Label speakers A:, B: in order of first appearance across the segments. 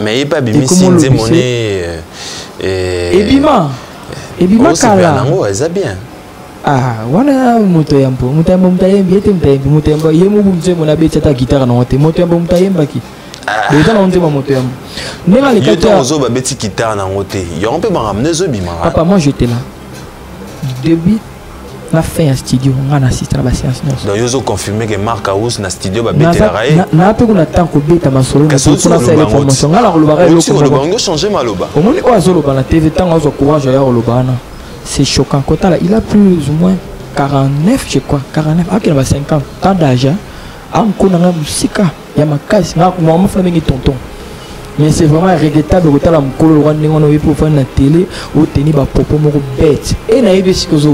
A: Mais il pas bimisi monnaie
B: Ebima kala.
A: Ça bien.
B: Ah, voilà motoyambo mutayembi ete mutayembi motoyambo yemo bumze mona beti ta guitare na wote motoyambo mutayemba ki. Beta na onze motoyambo. Nera les
A: quatre ans zo ba beti guitare na wote. Yo on peut ba ramener zo bima.
B: Papa moi j'étais là. Début na fin en studio on a assisté à la séance.
A: Donc yo zo confirmer que Marc House na studio ba beti la raé.
B: Na pe ko na temps ko beta masolo na pour faire les promotions. Ngala ko lobare lo ko.
A: On va changer maloba.
B: Au moins ko azolo ba na TV tant azo courage ya lobana. C'est choquant. Il a plus ou moins 49, je crois. 49, il a 50 ans d'âge. Il y a ma casse, il y a un tonton. Mais c'est vraiment regrettable que tu as pour faire la télé ou tenir des propos bêtes. Et il y a des choses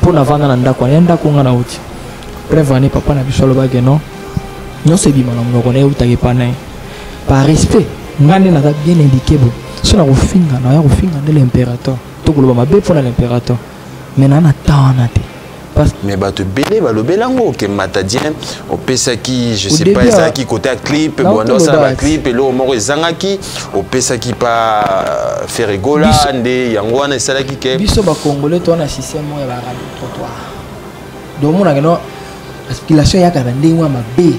B: pour la vendre dans il y a des choses. Bref, papa n'a pas le non. Non, c'est bien, on est pas par respect, on a bien indiqué. Si on a un l'impérateur. L'impérateur mais non
A: mais bah te belé bah le belango que matadien au pesaki je sais pas ça qui côté clip bon dans ça clip et là au mort ezangaki au pesaki pas faire rigola ndé yango wana ça qui que
B: biso ba congolais to na système ya ba trottoir donc mon ngeno aspiration ya kana ndé wa mabe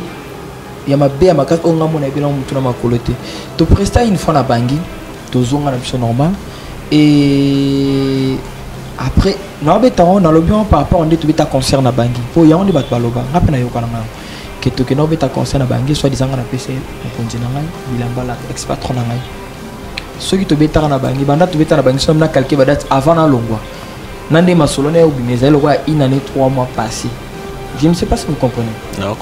B: ya mabe ya makasi onga mona bilan mutu na makolote to presta une fois na bangi to zonga na biso normal. Et après, dans le bureau par rapport à un concert à Bangui. Pour y avoir des baloba, rappelez nous que tu as un concert à Bangui, soit disant à PC, on continue il a un expert trop nangai. Ceux qui te bêtent à Bangui, banda tu bêtes à Bangui, sont là quelques dates avant la longue. Nandé ma solonné ou binézel, ou une année 3 mois passés. Je ne sais pas si vous comprenez.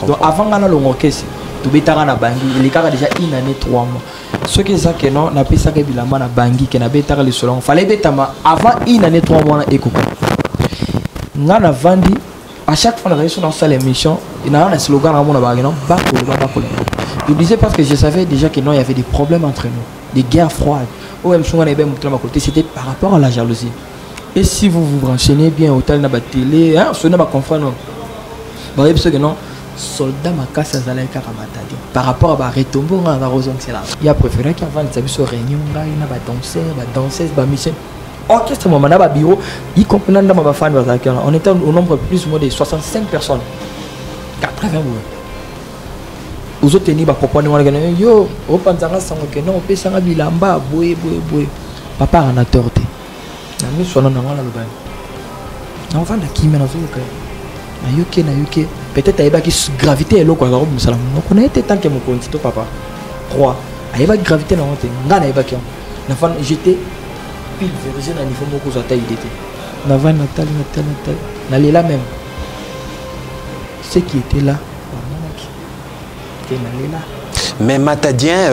B: Donc avant la longue orchestre, tu bêtes à Bangui, il y a déjà une année 3 mois. Ce qui est ça que non, n'a pas ça que bilama na bangi que n'a pas le solon. Fallait betama avant une année 3 mois na écoute. N'a na vandi à chaque fois on dans cette émission, il y a un slogan à mon abag non, ba ko. Je disais parce que je savais déjà que non, il y avait des problèmes entre nous, des guerres froides. Ou même souvent les côté, c'était par rapport à la jalousie. Et si vous vous renseignez bien au tel na ba télé, hein, ce n'est pas confrère non. Bah parce que non. Soldat makasa zalai karamatadi par rapport à retombo na rozon c'est là il a préféré qu'avant il s'habille sur réunion là il na ba danseuse ba mission orchestre moment na ba bureau il comprend dans ma fan on était au nombre plus ou moins de 65 personnes 80 aux autres ni ba proposer moi yo o panzanga sango que non pe sanga bilamba boye papa en a torté na mi sona na ngala loba na vanda kimena zo ka na yoke peut-être il y a qui gravité là quoi on a été tant que mon compte papa 3 il y a gravité dans monter ngana il y a qui j'étais pile version à niveau mon cousin taille d'été na van natal na là même ceux qui étaient là
A: mais matadien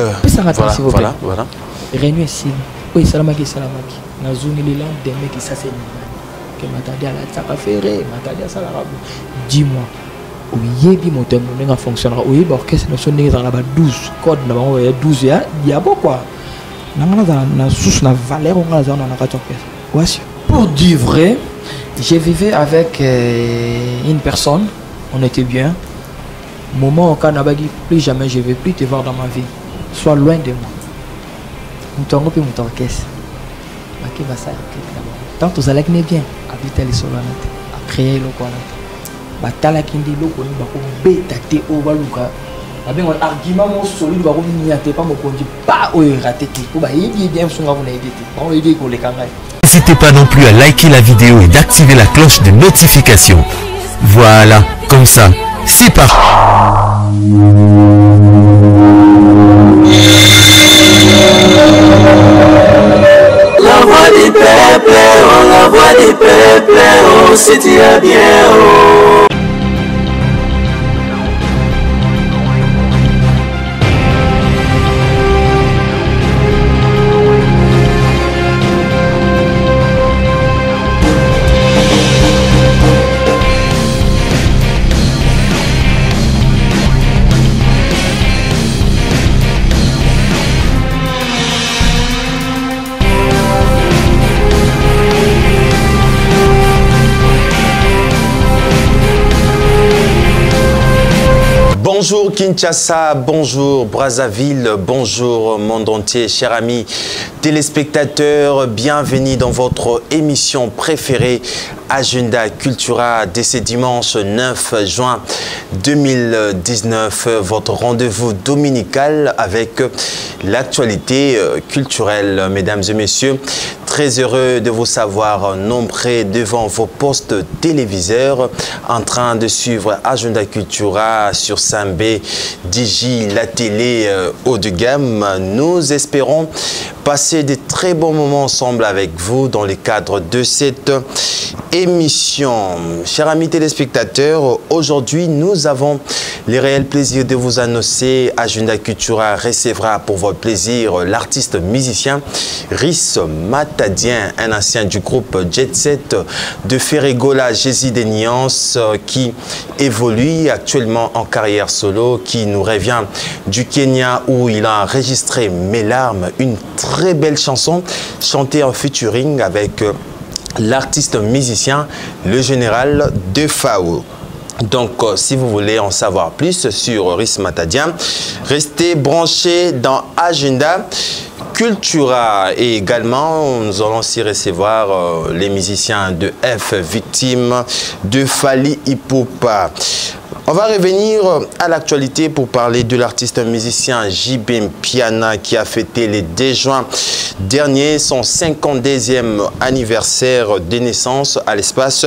A: voilà
B: réunion ici oui salamaki na zone les là des mecs qui ça c'est que matadien là ça va faire matadien ça l'arabe dis-moi oui bi moteur on fonctionnera oui orchestre national dans la 12 code na 12 ya pourquoi na sous na valeur on a dans la orchestre voici pour dire vrai je vivais avec une personne on était bien moment au Kanabagi plus jamais je vais plus te voir dans ma vie sois loin de moi mon orchestre qui va ça tant que vous allez bien habiter les sols à créer le quoi batala kindi loko ni bako beta te o baluka abengo argument mo solide bako niate pas mo konji pas o raté ko ba yidi bien sunga vous n'aidez pas on yidi ko le kanga.
C: N'hésitez pas non plus à liker la vidéo et d'activer la cloche de notification. Voilà, comme ça, c'est parti.
D: La voix des peuples, oh, la voix des peuples, oh, c'était bien, oh.
A: Bonjour Kinshasa, bonjour Brazzaville, bonjour monde entier, chers amis téléspectateurs, bienvenue dans votre émission préférée Agenda Cultura de ce dimanche 9 juin 2019, votre rendez-vous dominical avec l'actualité culturelle. Mesdames et messieurs, très heureux de vous savoir nombreux devant vos postes téléviseurs en train de suivre Agenda Cultura sur Sambé, Digi, la télé haut de gamme. Nous espérons passer de très bons moments ensemble avec vous dans le cadre de cette émission. Chers amis téléspectateurs, aujourd'hui nous avons le réel plaisir de vous annoncer Agenda Cultura recevra pour votre plaisir l'artiste musicien Rhys Matadien, un ancien du groupe Jet Set de Ferregola Jésus des Nuances qui évolue actuellement en carrière solo, qui nous revient du Kenya où il a enregistré Mes larmes, une très belle chanson chantée en featuring avec l'artiste musicien, le général Defao. Donc, si vous voulez en savoir plus sur Rhys Matadien, restez branchés dans Agenda Cultura. Et également, nous allons aussi recevoir les musiciens de F Victime, de Fally Ipupa. On va revenir à l'actualité pour parler de l'artiste musicien JB Mpiana qui a fêté le 2 juin dernier son 52e anniversaire de naissance à l'espace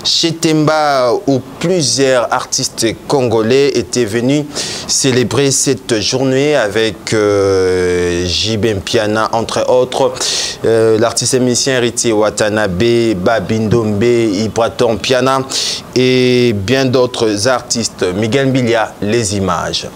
A: Chetemba où plusieurs artistes congolais étaient venus célébrer cette journée avec JB Mpiana entre autres, l'artiste musicien Héritier Watanabe, Babindombe, Ibraton Mpiana et bien d'autres artistes. Miguel Mbilia, les images.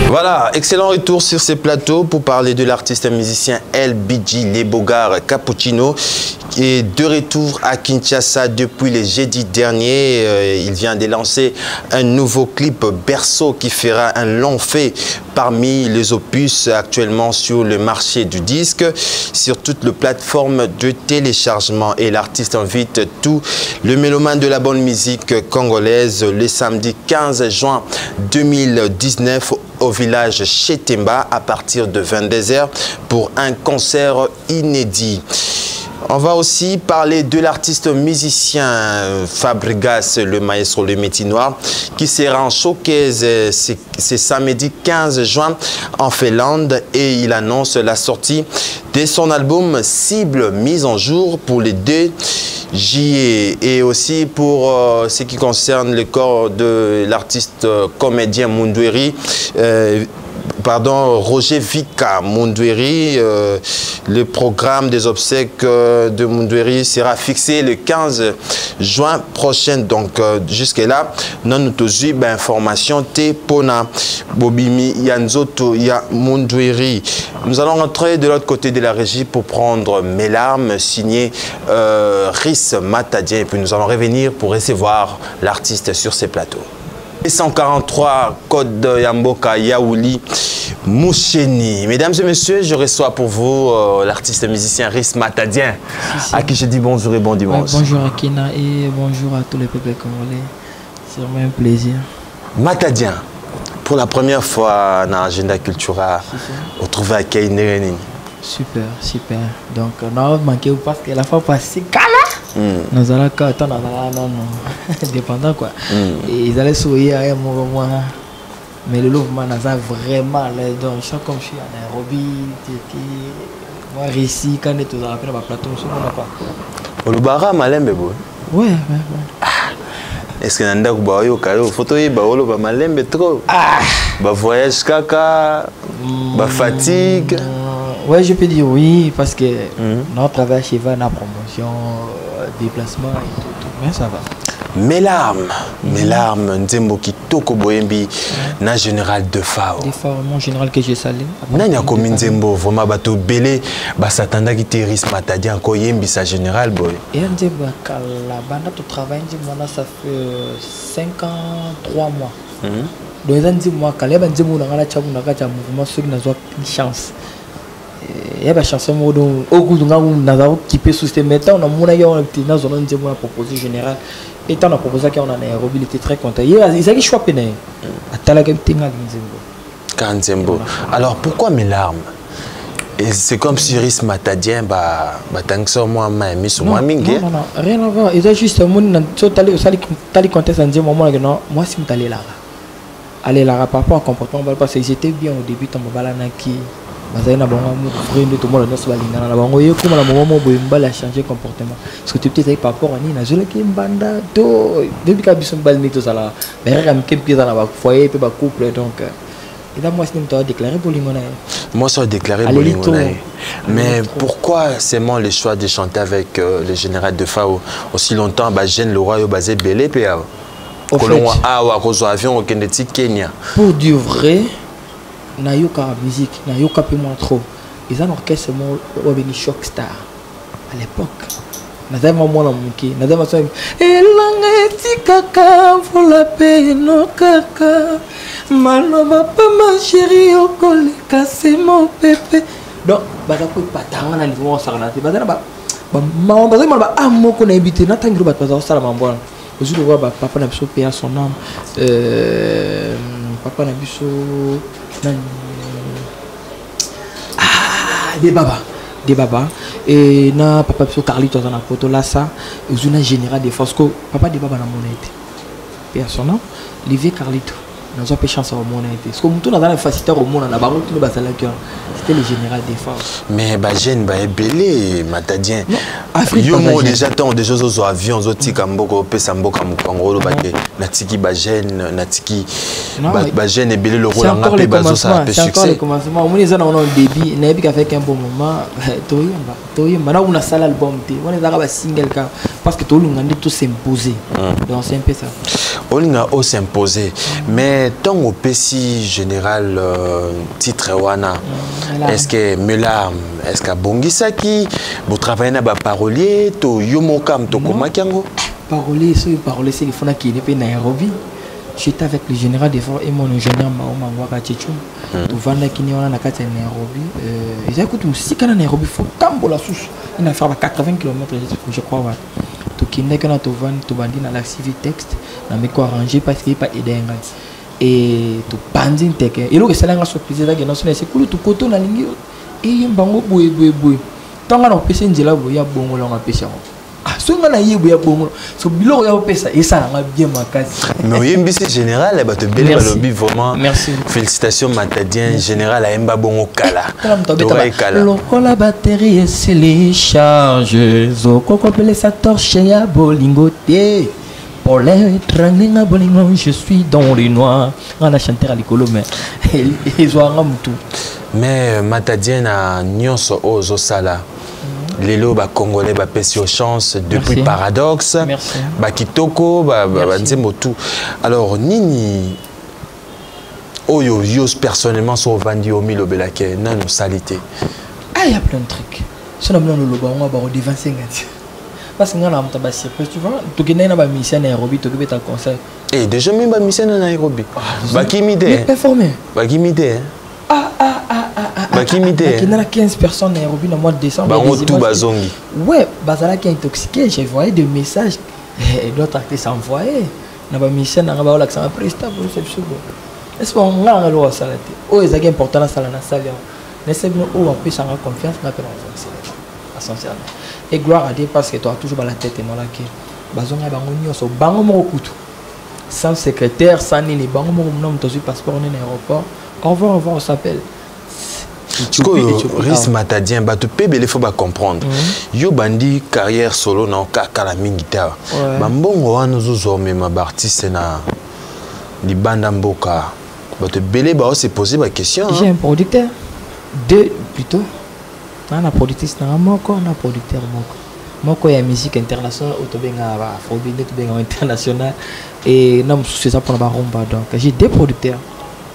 A: Voilà, excellent retour sur ces plateaux pour parler de l'artiste musicien LBG Lebogar Cappuccino qui est de retour à Kinshasa depuis le jeudi dernier. Il vient de lancer un nouveau clip Berceau qui fera un long fait parmi les opus actuellement sur le marché du disque, sur toutes les plateformes de téléchargement. Et l'artiste invite tous les mélomanes de la bonne musique congolaise le samedi 15 juin 2019 au village Chetemba à partir de 22h pour un concert inédit. On va aussi parler de l'artiste musicien Fabregas, le maestro Le Métinois, qui sera en showcase ce samedi 15 juin en Finlande et il annonce la sortie de son album Cible mise en jour pour les 2 juillet. Et aussi pour ce qui concerne le corps de l'artiste comédien Mundweri, Roger Vika Mundweri. Le programme des obsèques de Mundweri sera fixé le 15 juin prochain. Donc, jusque-là, nous avons eu information Pona Bobimi Yanzoto Ya Mundweri. Nous allons rentrer de l'autre côté de la régie pour prendre Mes larmes, signé Rhys Matadien. Et puis nous allons revenir pour recevoir l'artiste sur ces plateaux. 143 Code de Yamboka Yaouli Moucheni. Mesdames et messieurs, je reçois pour vous l'artiste musicien Rhys Matadien, à qui je dis bonjour et bon dimanche.
B: Bonjour à Kina et bonjour à tous les peuples congolais. C'est vraiment un plaisir.
A: Matadien, pour la première fois dans l'agenda culturel, on trouve à Kainereni.
B: Super, super. Donc, on a manqué parce que la fois passée, nous allons attendre, non, dépendant quoi. Et ils allaient sourire à un moment. Mais le mouvement n'a vraiment l'air. Donc, je sens comme je suis à Nairobi, moi, ici, quand on est tous à la plateau, je ne sais pas.
A: Au Lubara, Malembe,
B: ouais.
A: Est-ce que Nanda Kubayo, Kalo, photo, Baolo, Malembe, trop. Voyage, caca, fatigue.
B: Ouais, je peux dire oui, parce que notre travail chez Van, la promotion, déplacement et tout, mais ça va.
A: Mes larmes, Nzembo Kitoko Boyembi, na général de Fao.
B: De Fao, mon général que j'ai salé.
A: Nanya comme Nzembo, vraiment, bateau belé, s'attendait qu'il te Rhys Matadien, Koyembi, sa général boy.
B: Et Nzembo, la bande de travail, ça fait 5 ans, 3 mois. Donc, Nzembo, quand les Nzembo, on a un mouvement, ceux qui n'ont pas une chance. Il y a des chansons au goût qui peut soutenir. Maintenant, on a proposé général. Et on a proposé qu'on a Nairobi, il était très content. Il a dit choix péné.
A: Alors pourquoi Mes larmes? C'est comme si Rhys Matadien, tant que ça, moi, m'a mis sur moi.
B: Non, rien à voir. Il a juste un monde, tu contexte, moi, si je suis là. Aller là, par rapport au comportement, parce que j'étais bien au début, qui tout le monde a changé comportement. Parce que tu peux par rapport à Nina, je l'ai dit, depuis que je suis allé tout ça là, mais je suis foyer, puis couple, donc et là, moi, je suis déclaré pour l'Imonaï.
A: Moi, je suis déclaré pour l'Imonaï. Mais pourquoi seulement le choix de chanter avec le général de Fao aussi longtemps, Jeanne Leroy, basé Belé, puis avion au Kenya.
B: Pour du vrai, na yoka musique, na yoka peu moins trop. Ils ont un orchestre qui Shock Star à l'époque. Nazay maman la munki, nazay maman. Elangeti kaka pour la peine no kaka. Maloba pas ma chérie au collé cassé mon pépé. Donc baza ko patanga na livre ça na baza na ba maman baza ba amoko na habité na tangiro ba baza ça la mambo. Aujourd'hui on voit papa na biso paix à son âme. Papa na biso des baba et na papa biso Carlito dans la photo là ça et une général de force que papa des baba na monnaie personne Olivier Carlito n'a pas chance au monnaie parce que tout dans la facilité au monde na ba tout le bazala c'était le général des forces
A: mais Jeanne belé Matadien yo déjà tant des choses aux avions aux tika mboko pesa mboka mukangolo baté natiki Jeanne natiki Jeanne belé le rôle en appel bazo ça a
B: succès. C'est encore le commencement. On est dans un début, on a vu qu'avec un bon moment, toyemba na una sala album té. On est dans un single car parce que tout le monde tout s'imposer. Donc c'est un peu ça.
A: On a s'imposer mais tant au PC général titre wana est-ce que Mes larmes est-ce que Bongisaki vous travaillez na ba parolier to yomokam to komakiango
B: parolier c'est il faut na qui est Nairobi. J'étais avec le général des forces et mon ingénieur Mahoma Waka Tchétchoum. Tout vendre qui n'y a pas de Nairobi. Ils écoutent musique à Nairobi. Il faut cambo la souche. Il a fait 80 km, je crois. Tout qui n'est qu'un tout vendre, tout bandit dans la civil texte. Dans mes quoi arrangé parce qu'il n'y a pas aidé. Et tout bandit tech. Et là, c'est la surprise. C'est cool. Tout coton dans l'ingé. Et il y a un bango boué. Tant qu'on a pêché un gela, il y a bon long à pêcher. Ah, ce qu'on a eu, il y a bon. Ce bilan, il y a pêché. Et ça, on a bien ma case.
A: Mais oui, un général, il va te bénir le lobby vraiment.
B: Merci.
A: Félicitations, Matadien. Général, il y a un bon kala.
B: La batterie est scellée, charge. Zoko, appelé sa torche, ya bolingoté. Pour l'étrange bolingo, je suis dans le noir. On a chanté à l'école, mais ils ont un tout.
A: Mais Matadien a nyonso ozo sala. Lelo ba congolais ba pesi chance depuis
B: Merci.
A: Paradoxe.
B: Merci.
A: Ba kitoko ba nzembo tout. Alors nini oyo yos personnellement so vandi au milo belake nano salité.
B: Ah, il y a plein de trucs. Si on a besoin de l'eau, on va avoir des 25 ans. Parce que nous avons une surprise, tu vois. Tu connais une mission à Nairobi, tu peux être en concert.
A: Eh, déjà même une mission à Nairobi. Bakimide.
B: Mais performer.
A: Bakimide. Bakimide.
B: Il y a 15 personnes à Nairobi dans le mois de décembre.
A: Bango tout bazongi.
B: Ouais, Bazala qui est intoxiqué, j'ai envoyé des messages. Et d'autres artistes envoyés. Nous avons une mission à Nairobi, ça m'a presté pour cette chose. Est-ce qu'on a un droit à ça? Oh, c'est important dans la salle. Laissez bien où on peut s'en avoir confiance, on appelle essentiellement. Et gloire à Dieu parce que tu as toujours la tête et non la queue. Bazonga bangonio so bango mo kutu. Sans secrétaire, sans ni bango mo nom to passeport en aéroport. Au revoir, on s'appelle.
A: Ris Matadien, bah tu peux il faut pas comprendre. Yo bandi carrière solo na kala mingita. Bambongo wana zo mema artiste na libanda mboka. Bah tu belé bah c'est poser ma question.
B: J'ai un producteur. Deux plutôt. On a producteur, on a producteur. Moko ya musique internationale, autobenga afrobeat, autobenga international et non c'est ça pour la rumba donc j'ai deux producteurs.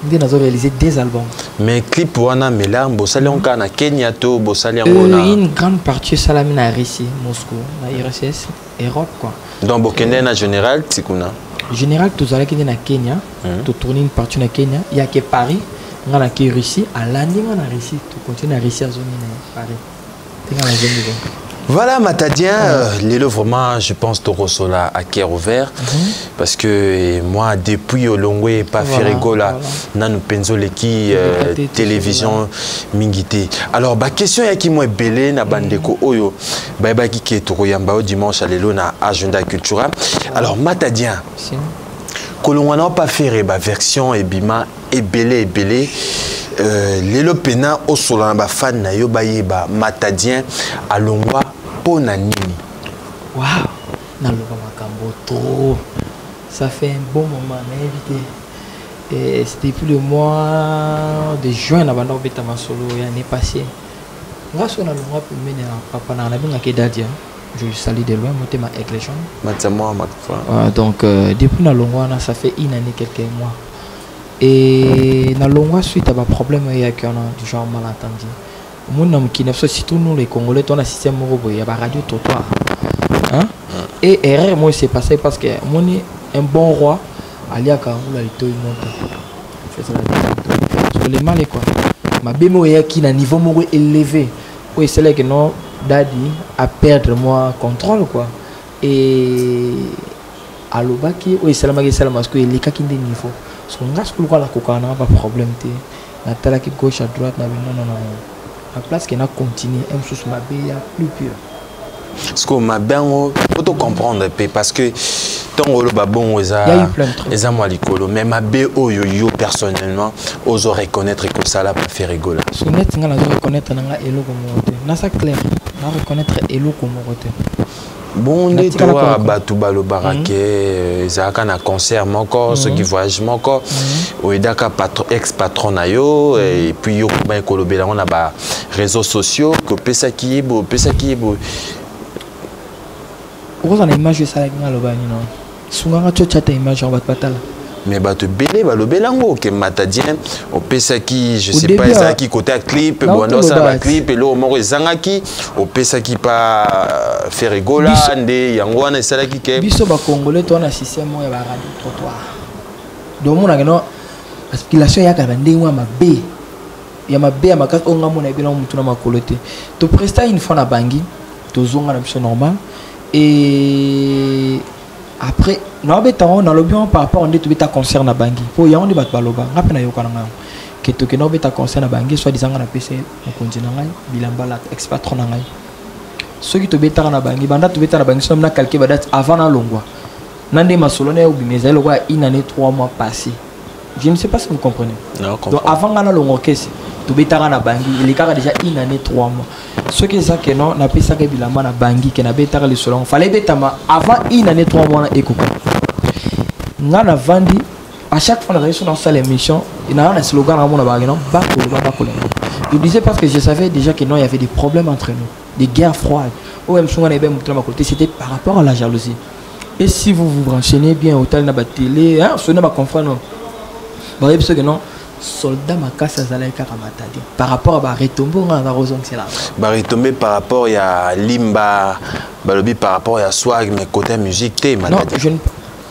B: Nous avons réalisé des albums.
A: Mais clip wana mela bosali on kana Kenya to bosali ngona.
B: Une grande partie salami na Russie, Moscou, na RSS, Europe quoi.
A: Donc bokende na général tikuna.
B: Général tous allez qui na Kenya, tu tourner une partie na Kenya, il y a que Paris. On a qui Russie, à landing on a Russie, tu continues à Russie à zone Paris.
A: Voilà Matadien, Lélo vraiment je pense Torosola à cœur ouvert parce que moi depuis Olongwe pas Firigola nanu penzoleki télévision mingité. Alors ba question ya ki moi belé na bandeko oyo ba ki ke toroyamba au dimanche à Lélo na agenda culturel. Alors Matadien Kolongwa n'a pas fait ba version et bima et belé Lélo pena au sola ba fan na yo ba yeba Matadien alongwa pona nini.
B: Waouh, na loba makambo trop. Ça fait un bon moment mais invité. Et c'était depuis le mois de juin na banda obeta masolo l'année passée. Grâce na longwa pour mener papa na na binga kedadia. Je salue de loin monter ma église. Donc depuis na longwa ça fait une année quelques mois. Et dans le suite à un problème il y a du genre malentendu. Mon nom qui surtout nous les Congolais on a un système il y a un radio trottoir. Hein? Et erreur moi c'est passé parce que mon un bon roi alia Karoula il te monte. C'est ça la les mal quoi. Ma bémo est qui na niveau élevé. Oui c'est là que non daddy à perdre moi contrôle quoi. Et à l'obaki oui c'est la parce que les cas qui des niveau. So ngas kulukwa la koka na pas problème té na tala ki gauche à droite na non la place qui n'a continué un sous ma bé ya plus pur
A: ce que ma bien faut te comprendre parce que tant le babon
B: il y a eu plein de trucs
A: les moi likolo mais ma bé yo personnellement oso reconnaître que ça l'a pas fait rigoler
B: so net nga la reconnaître nga elo comme côté na ça clair na reconnaître elo comme côté.
A: Bon, on est toi, Batoubalo Baraké, Zaka na concert, encore ceux qui voyagent, encore, Oedaka ex-patron nayo, et puis yo ba ekolobela on a ba réseaux sociaux, que pesa ki ebo.
B: Pourquoi on a image ça avec nga loba ni non? Sunga cho chata image en batala.
A: Mais bato belé balobelango que Matadien au pesa ki je sais pas ça qui côté clip bon ça va clip et là au mort ezangaki au pesa qui pas faire rigola ndé yango wana ça qui ke
B: biso ba congolais to na système ya ba radio trottoir donc mon ngeno aspiration ya ka ndé wa mabe ya mabe ya makasi onga mona ebela mutu na makolote to presta une fois na bangi to zonga na biso normal et après non béton dans le bien par rapport on dit tu beta concert na bangi pour ya on dit bat baloba ngapena na yokana nga que to que non beta concert na bangi soit disant na PC on continue ngai bilamba la ex-patron ngai ceux qui te beta na bangi banda tu beta na bangi somna calquer ba date avant na longwa nande masolone ou bimeza le roi une année 3 mois passé je ne sais pas si vous comprenez
A: non,
B: donc avant na longwa kesi tu beta na bangi il est déjà une année 3 mois ce qui est ça que non na pesa que bilamba na bangi que na beta le solon fallait beta ma avant une année 3 mois na ekoko ngana vandi à chaque fois dans salle émission il y a un slogan à mon abagnon je disais parce que je savais déjà que non il y avait des problèmes entre nous, des guerres froides. C'était par rapport à la jalousie. Et si vous vous renseignez bien au tel na télé hein ce n'est pas comprendre bah parce que non soldat ma casse par rapport à retomber on a raison c'est là
A: retomber par rapport à limba balobi par rapport à swag mais côté musique t'es
B: non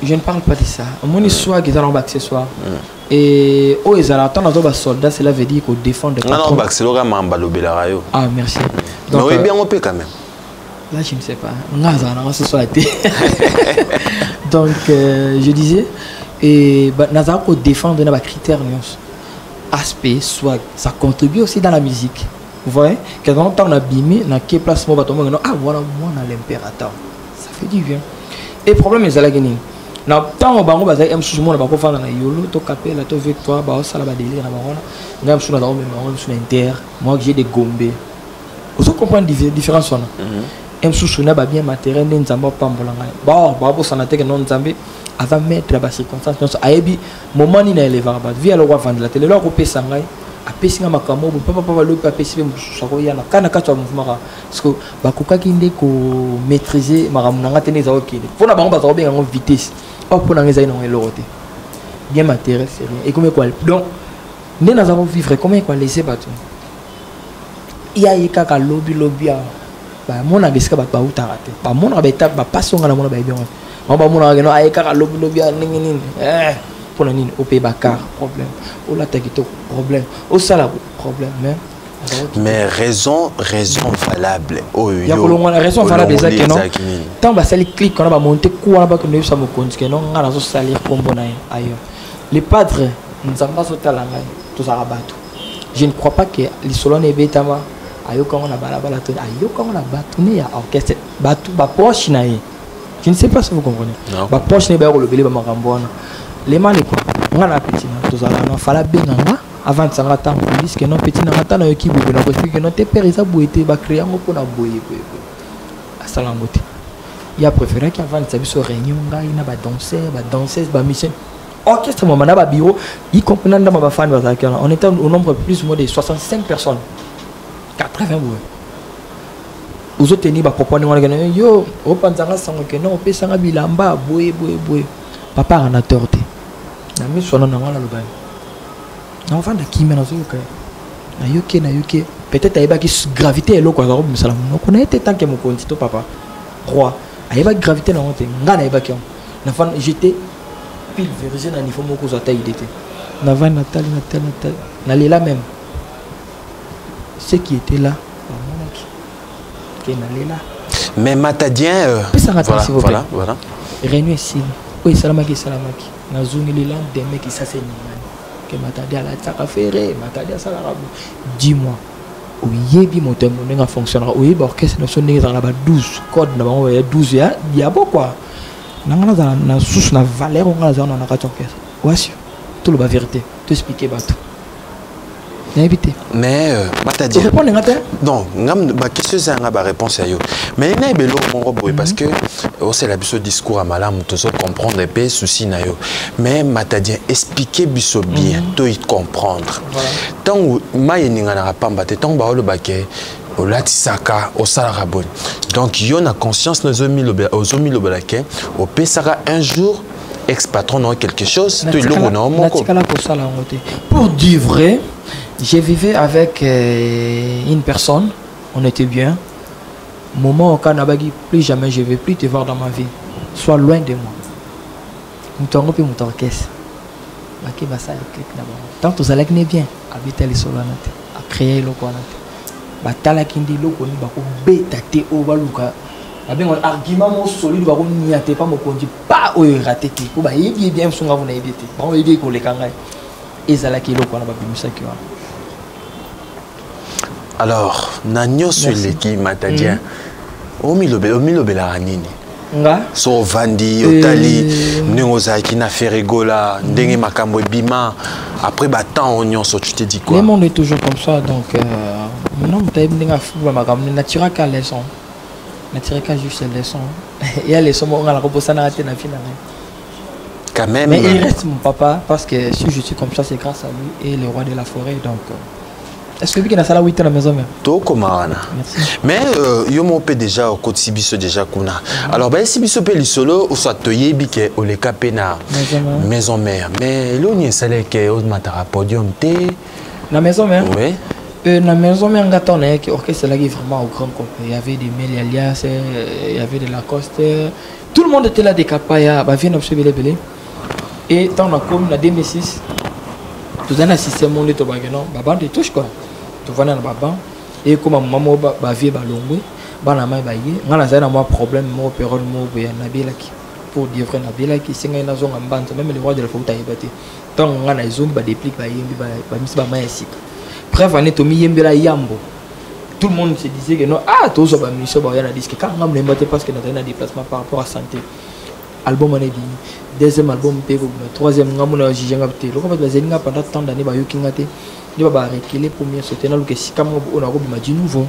B: je ne parle pas de ça mon swag est dans l'accessoire et oh ils attendent dans soldat cela veut dire qu'on défend de
A: non non c'est le gars balobi la rayo
B: ah merci
A: donc oui bien on peut quand même
B: là je ne sais pas ce soit donc je disais et Nazar pour défendre nos critères aspect swag ça contribue aussi dans la musique vous voyez que dans le temps on a bimé dans quelle place moi ah voilà moi on a l'impérateur ça fait du bien et problème est là gagner na temps bango bazai em sous moi bango fanda na yolo to capella to victoire ba sala ba délire na bango ngam sous na bango même sous inter moi j'ai des gombe vous comprenez différence on em sous na ba bien matériel nzamba pambolanga ba bo sana te que non nzambe avant mettre la circonstance ayebi moment ni na éleveur ba via le roi vendre la télé lo ko pesa ngai a pesi nga makamo papa lo pa pesi be sako yana kana ka twa mouvement parce que ba koka kinde ko maîtriser maramuna tene za okide fona bango ba zo bien en vitesse oh pour na ngai na elorote bien matériel c'est rien et comme quoi donc nous avons vivre comment quoi laisser bateau il y a yeka ka lobby ba mona beska ba utarate ba mona ba étape ba passion na mona ba bien on ba mona ngeno ayeka ka lobby nini pour nini au pays bakar problème au la tekito problème au sala problème
A: mais raison valable oh
B: il y a que la raison valable c'est que non tant ba sali clic on a ba monter quoi ba que nous ça me compte que non ngala so salir combo na ailleurs les padres nous avons pas sauté la main tout ça rabato je ne crois pas que les solons et betama ayo quand on a balabala tout ayo quand on a batourné à orchestre batu ba poche na je ne sais pas si vous comprenez ba poche ne ba le belé ba makambona les mal quoi on a petit tout ça là fala benanga avant ça ngata police que non petit ngata na yoki bebe na parce que non te père ça boité ba créer ngo pona boyer asala ngote il a préféré qu'avant ça biso réunion nga ina ba danseuse ba mission orchestre moment na ba bureau y comprenant dans ma fan on était au nombre plus ou moins de 65 personnes 80 ouais aux autres ni ba proposer ngana yo opanzanga sango que non opesanga bilamba boye papa en a torté na mi sono na ngala loba na vanda kimena zo ka na yoke peut-être ayeba ki gravité elo kwa ko misala mo ko na été tant que mo konti to papa roi ayeba gravité na honte ngana ayeba ki na fan j'étais pulvérisé na niveau moko za taille d'été na van natal na lela même ce qui était là qui na lela
A: mais Matadien voilà
B: réunion ici oui salamaki na zone l'élan des mecs qui ça c'est que Matadien la tsaka ferré Matadien ça la rabu dis-moi au yebi motem nga fonctionnera au yebi orchestre na sonné dans la 12 code na bango ya 12 ya pourquoi na sous na valeur on nga na ka orchestre voici tout le vérité te expliquer bateau
A: mais Matadien non ma question c'est une réponse à yo mais il y a belo parce que c'est la biso discours à malam tout ça comprendre et pas souci na yo mais Matadien expliquer biso bien to y comprendre tant ma yeninga na pamba te tant ba le baké au latisaka au salarabon donc yo na conscience nos omi le balaké au pesara un jour ex-patron non quelque chose
B: pour dire vrai. Je vivais avec une personne, on était bien. Moment au Kanabagi, plus jamais je ne vais plus te voir dans ma vie. Sois loin de moi. Moutongo puis mon orchestre. Tant que vous allez bien, habiter les solanate, à créer le coin. Batala kindi lo koni bako beta te obaluka. Avec un argument solide, bako niate pas mon conduit pas au raté. Pour bah il bien son avant éviter. Bon il dit qu'on les kangai. Et ça là qui lo kona ba bimisa ki wa.
A: Alors, Nanyo Suleki Matadien, Omilobela Nini. So Vandi, Otali, Nengozaki na Ferregola, Ndenge Makambo Bima. Après, battant Oignon, tu t'es dit quoi?
B: Le monde est toujours comme ça, donc non, tu as bien fou, Makambo, naturel qu'à leçon. Naturel qu'à juste leçon. Il y a les sommes, on a la reposée à la finale.
A: quand même.
B: Mais il reste mon papa parce que si je suis comme ça, c'est grâce à lui et le roi de la forêt. Donc, est-ce que vous avez la 8 à la maison même?
A: Tout comme merci. Mais yo mon père déjà au côté Sibiso déjà kuna. Alors ben Sibiso pe lisolo ou soit toyé biké au le capena maison mère. Mais l'on y salé que au matara podium té.
B: La maison mère.
A: Oui.
B: La maison mère gâteau né qui orchestre là qui vraiment au grand complet. Il y avait des Melialias, il y avait de Lacoste. Tout le monde était là des Capaya, bah vient observer les. Et tant on a comme la 2006. Tout un système monde to bagano, baba de touche quoi. Tu vois dans baba et comme maman ba vie ba longwe, ba na mai ba yé, ngana za na moi problème mo période mo ya Nabila qui pour dire vrai Nabila qui singa na zonga mbanta même le roi de la faute ayebate. Tant ngana izongi ba déplique ba yembi ba misi ba mai sika. Bref, on est au yembi la yambo. Tout le monde se disait que non, ah tout ça ba mission ba ya na disque quand ngam n'embate parce que na un déplacement par rapport à santé. Album on est dit deuxième album pego troisième ngamuna jijanga te loko ba zelinga pendant tant d'années ba yokinga te ndiba ba reculer premier sauter na luke sikamo ona ko bima du nouveau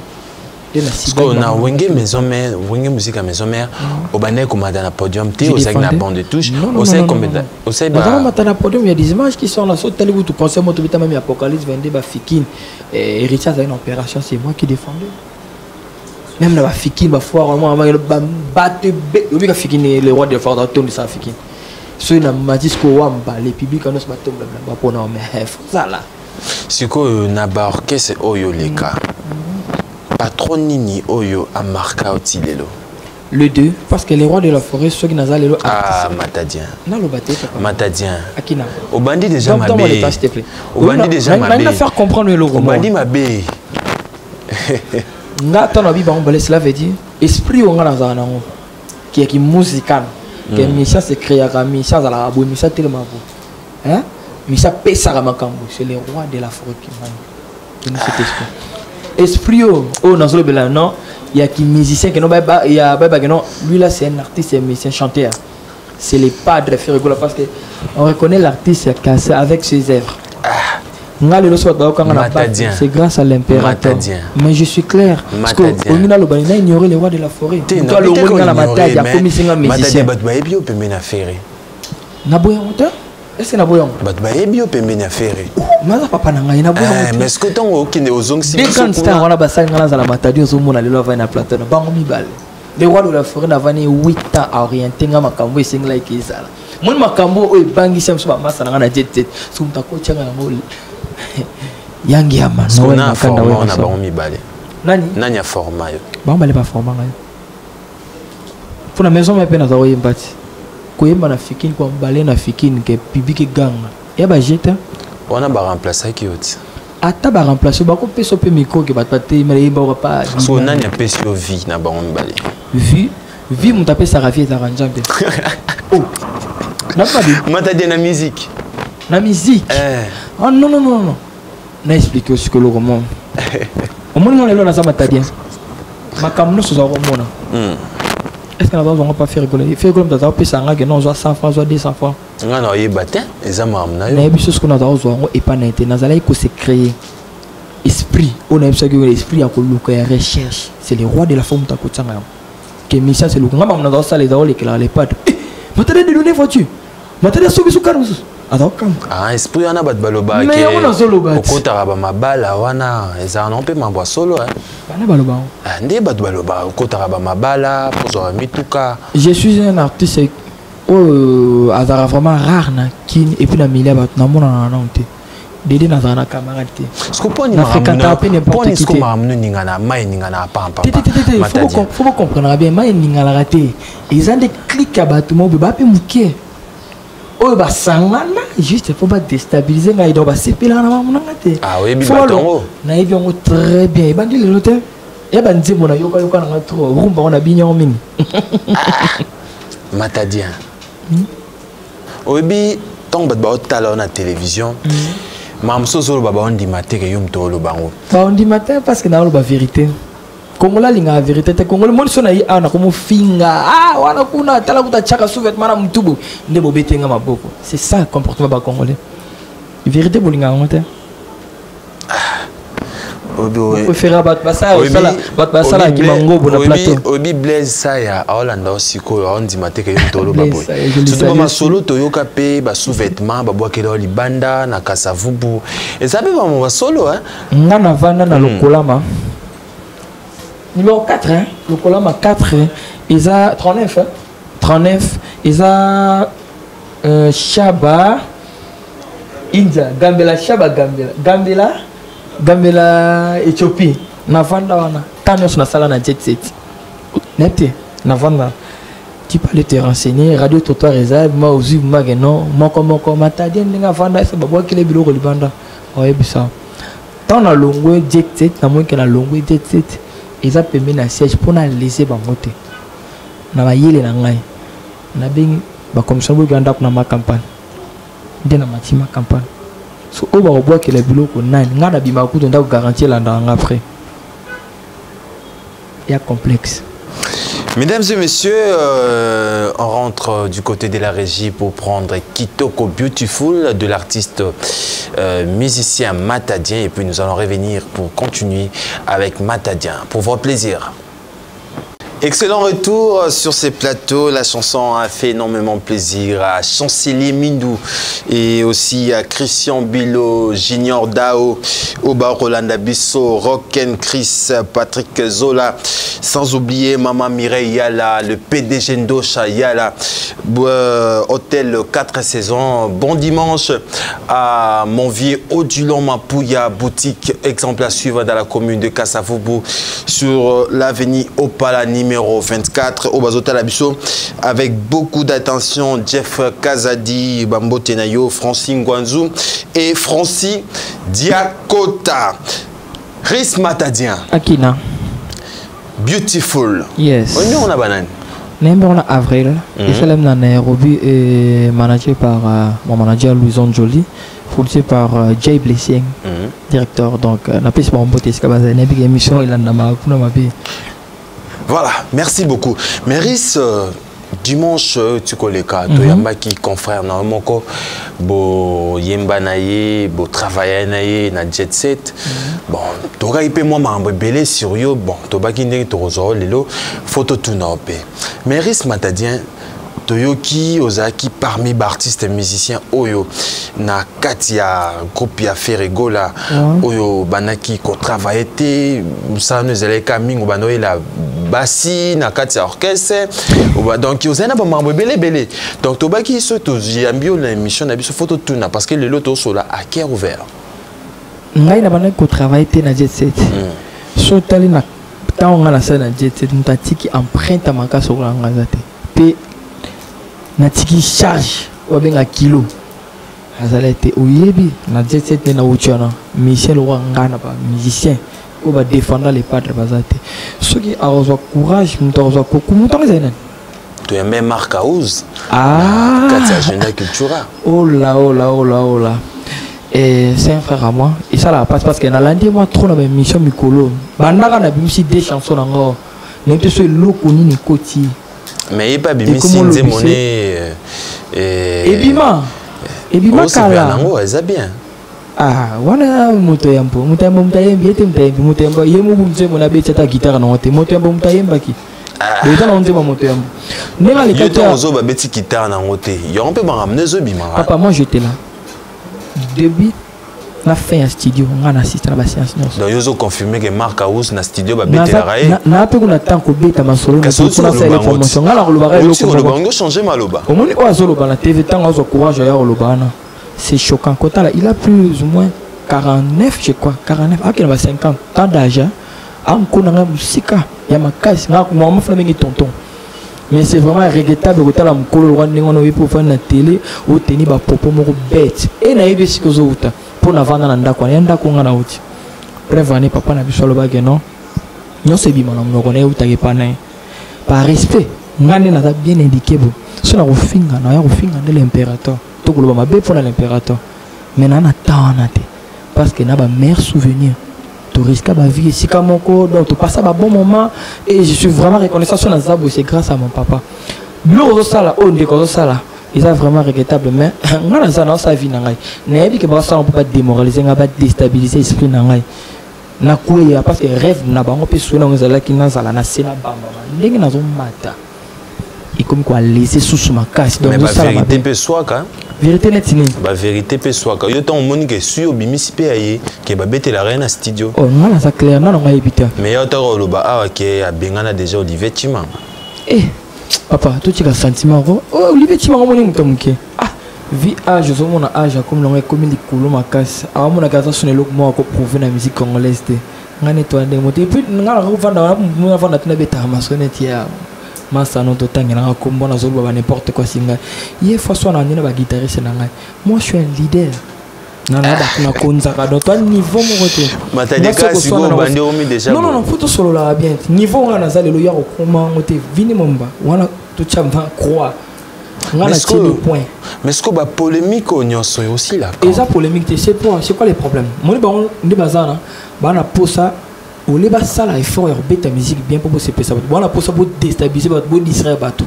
B: de la
A: cible on a wenge maison mère wenge musique à maison mère au bané comme dans podium te au na bande de touche au sait comme au sait ba dans
B: podium il y a des images qui sont là sur télé où tu concert moto bita même Apocalypse 22 ba Fikine et Richard a une opération c'est moi qui défendais. Même la Fikine va foire vraiment battre le Fikine le roi de fort d'automne de sa Fikine. Ceux na matisco wamba les publics on se battent blabla pour non mais ça là.
A: C'est que na ba orchestre oyo leka. Patron nini oyo a marqué otilelo.
B: Le 2 parce que les rois de la forêt ceux qui nazal lelo
A: ah Matadien.
B: Na lo baté
A: Matadien.
B: Akina.
A: Au bandit déjà mabé. Au bandit déjà mabé.
B: On faire comprendre le logo.
A: Au bandit mabé.
B: Ngata na biba on balé cela veut dire esprit on ngana za nango qui est musical que Micha se crée à Micha za la abo Micha tellement beau hein Micha pesa à makambo c'est le roi de la forêt qui m'a cet esprit oh dans le bela non il y a qui musicien que non il y a baba que non lui là c'est un artiste c'est un chanteur c'est les padres fait rigoler parce que on reconnaît l'artiste avec ses œuvres. C'est grâce à l'impérateur. Mais je suis clair. Parce que on a ignoré les rois de la forêt. Toi le roi de la Matadien a commis un musicien. Est-ce que Naboyang
A: Batbaebio pembeni affaire.
B: Maza papa na ngai Naboyang.
A: Mais est-ce que tant okinde ozongsi
B: biso quand star wana basali ngala za la Matadien ozomona lelo va na plateau na bango mibale. Les rois de la forêt na vani 8 ans à orienter nga makambo esengla ikizala. Mon makambo oyo bangisa mso ba masa na jet jet. Sumta ko tshanga ngo yangi ya mano
A: na makanda we na bango mibale. Nani a format yo.
B: Bango bale ba format ngai. Pour la maison mais pe na za oyembati. Koyemba na Fikine kwa mbale na Fikine ke public ganga. Ya ba jeta.
A: On a ba remplacer ki oti.
B: Ata ba remplacer ba ko peso pe micro ke ba tate mais ba pa.
A: So nani a peso vie na bango mbale.
B: Vie mon tapé sa rafie ta ranjambe. Oh. Na pas de
A: Matadien na musique.
B: Na musique. Oh non. Na expliquer ce que le roman. Au moins on est là na Matadien. Makamno so za romona. Est-ce que nous n'avons pas fait rigoler? Fait rigoler, nous avons payé ça, nous avons 100 francs, 200 francs.
A: Nous avons eu bâti, les amants.
B: Nous avons vu ce que nous avons et pas n'être. Nous avons se créer esprit. On a vu que l'esprit a colloqué recherche. C'est le roi de la forme de la côte. Que Michel c'est le roi. Nous avons ça les gens qui les pattes. Maintenant de donner voiture. Maintenant de sous carreau.
A: Ah, esprit on a bat baloba.
B: Mais on a solo bat.
A: Au côté araba mabala, wana. Ils ont pas m'envoie solo.
B: Je suis un artiste vraiment rare et puis la milieu na mona na nte Dédé na zana camarade.
A: Ce que pas ni n'importe qui.
B: Faut comprendre bien mai ningala raté. Ils ont des clics à bâtiment ba pe muké. Oh ba sangana juste faut pas déstabiliser ngai do ba sepela na mona ngate.
A: Ah oui, bibatongo.
B: Na yebiongo très bien. Bandi le noté. Et ben dis mon yoka yoka na trop rumba on a bignon mini.
A: Matadien. Obi tant bat ba tala na télévision. Mam sozolo baba on dit maté que yum to lo bango.
B: Ba on dit matin parce que na lo ba vérité. Kongola linga vérité te Kongola mo sona yi ana ko mo finga wana kuna tala kuta chaka souvet mana mtubu ndebo betenga maboko. C'est ça le comportement ba congolais. Vérité bolinga ngote. Je préfère Batbasala qui mango pour le plateau.
A: Obi Blaise Saya, Hollanda aussi, on dit maté que Tolo Baboy. Surtout ma solo Toyoka P, sous-vêtements, Baboakelo Libanda, Nakasavubu. Et ça peut être solo, hein?
B: Nana Vanda na Lokolama. Numéro 4, hein? Lokolama 4, ils ont 39, hein? 39, ils ont Shaba, India, Gambela, Shaba, Gambela, Éthiopie. Navanda wana. Tanyos na sala na jet set. Nepte, Navanda. Tu peux aller te renseigner. Radio Trottoir Réserve, moi aussi, moi non. Moko, matadien, n'enga vanda, c'est pas qu'il est bureau libanda. Ouais, bisa. Tant na longue jet set, na moins que na longue jet set, ils ont permis na siège pour na laisser bangote. Na ba yele na ngai. Na bing ba comme ça, vous ganda pour ma campagne. Dès na ma campagne. So on va voir que les bureaux qu'on a, on a bima coup, on doit garantir là après. Il y a complexe.
A: Mesdames et messieurs, on rentre du côté de la régie pour prendre Kitoko Beautiful de l'artiste musicien Matadien et puis nous allons revenir pour continuer avec Matadien pour votre plaisir. Excellent retour sur ces plateaux. La chanson a fait énormément plaisir à Chancelier Mindou et aussi à Christian Bilo, Junior Dao, Oba Rolanda Bisso, Rocken Chris, Patrick Zola, sans oublier Maman Mireille Yala, le PDG Ndosha Yala, Hôtel 4 saisons. Bon dimanche à mon vieux Odulon Mapouya, boutique exemplaire suivant dans la commune de Kassavubu sur l'avenue Opala numéro 24 au Bazota Labisso avec beaucoup d'attention. Jeff Kazadi, Bambo Tenayo, Francine Guanzou et Francis Diakota. Rhys Matadien.
B: Akina.
A: Beautiful.
B: Yes.
A: On a banane.
B: On a Avril. Et c'est là Nairobi et managé par mon manager Louison Jolie. Fourni par Jay Blessing, directeur. Donc, on a pu se remporter ce qu'il émission. Il a
A: voilà, merci beaucoup. Mais Rhys, dimanche, tu connais quoi? Tu as qui confrère na moko, bo yemba naie, bo travailler naie na jet set. Bon, tu auras eu moi ma belé sur yo. Bon, tu vas qui tu reçois lelo photo tout na op. Mais Rhys Matadien, Toyoki Ozaki parmi les artistes et musiciens Oyo na Katia groupe ya Ferregola Oyo banaki ko travailler ça nous allait camingo banoé la bassi na Katia orchestre donc ozana ba mambo belé donc tobaki so to yambio la émission na biso photo tuna parce que le loto sola à cœur ouvert
B: ngai na banaki ko travailler na jet set so tali na tant on a ça na jet set mutati empreinte maka so la ngazate pe natiki charge ou bien un kilo azala été oyebi na jet set na uchana Michel Wangana ba musicien ou va défendre les padres bazate ceux qui a courage mutozo ko kumuto zena
A: tu es même Marc House
B: Katia
A: agenda cultura
B: oh là et c'est un frère à moi et ça la passe parce que na lundi moi trop na mission mikolo bandaka na bimisi des chansons nango n'était ce loko ni koti.
A: Mais il n'y a pas de monnaie.
B: Ebima kala.
A: C'est bien.
B: Ah, wana motoyambo. Motoyambo mutayembi ete mutayembi motoyambo. Yemu bumze mona be chata guitare na wote. Motoyambo mutayemba ki. Beta na onze ba motoyambo. Nera le
A: kata. Yo tozo ba beti guitare na wote. Yo on peut ba ramener zo bima.
B: Papa, moi j'étais là. Début na fait un studio, on a assisté à la séance.
A: Donc ils ont confirmé que Marc House na studio ba bete la raé.
B: Na pe kuna tanko beta masolo na pour faire les promotions. Ngala ko lobare
A: lo ko. On va changer maloba.
B: Au moins o azolo ba na TV tango zo courage ya lobana. C'est choquant. Kota il a plus ou moins 49 je crois, 49 à qu'il a 50 ans d'âge. En connaissant musika, ya makasi na moi mon frère tonton. Mais c'est vraiment regrettable que la mukolo rwanda ngono wi pour faire na télé ou tenir ba popo moko bête. Et na yebe sikozo uta. Pour n'avoir un ndako yanda ko ngana uti prévenir papa na biso loba ke non non c'est bima na mnoko na uta ke pana par respect ngani na bien indiqué bo so na kofinga na ya kofinga de l'impérateur to ko loba mabe pour l'impérateur mais na tana te parce que na ba meilleur souvenir to risque ba vie si kamoko donc to passer ba bon moment et je suis vraiment reconnaissant sur na zabo c'est grâce à mon papa lo sala on de ko sala. Ils sont vraiment regrettable, mais on a ça dans sa vie. On ne peut pas démoraliser, on ne peut pas déstabiliser l'esprit. na kuya parce que rêve na bango pe souena ngezala ki nazala na sena bamba ndenge nazo mata et comme quoi laisser sous ma casse donc
A: mais la vérité peut soit quand
B: vérité net ni
A: la vérité peut soit quand yo tant monique sur bimisi pe aye ke ba bete la reine studio
B: oh ngala ça clair na nga ebita
A: mais yo tant lo ba ah OK abengana déjà Olivier Chima
B: eh papa tout tu as sentiment oh Olivier Chima moni mutomuke ah vie âge zo mona âge comme longue comme di kulo makasi a mona kaza sonelo mo ko prouver na musique congolaise te ngane to ande moté puis ngala ko vanda mo vanda tena beta masoneti ya masa non to tangela ko mbona zo ba n'importe quoi singa ye façon na ndina ba guitariste na ngai moi je suis un leader nana ba na konza ka donc toi niveau mo côté
A: matadi ka si go bande o mi déjà
B: non faut solo la bien niveau ngana za lelo ya ko koma ngote vini momba wana to chamba croix
A: mais est-ce que la polémique aussi là
B: et ça polémique c'est quoi les problèmes moi on bazana bana posa on les basa la effort ta musique bien pour se passer bana posa pour déstabiliser pour distraire bateau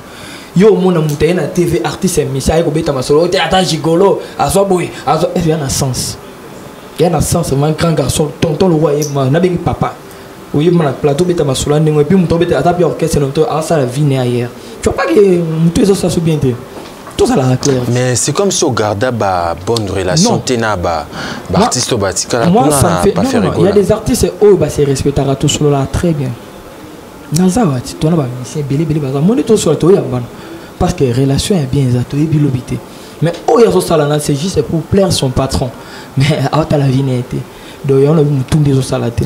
B: yo mona mutaya na TV artiste message ko beta masolo te ata gigolo aso boy aso il y a un sens un grand garçon tonton le roi na bengi papa oui mon plateau beta masolo ndingo et puis muto beta ata bi orchestre non to asa la vie ailleurs tu vois pas que muto eso ça se bien tout ça la clair
A: mais c'est comme si on gardait ba bonne relation tena ba artiste batika
B: moi ça me fait non il y a des artistes oh bah c'est respectera tout solo là très bien nazawa tu toi na ba musicien belé baza mon tout solo to ya bana parce que relation est bien zato et bilobité mais oh ya so sala na c'est juste pour plaire son patron mais à la vie n'était donc on a tout des salate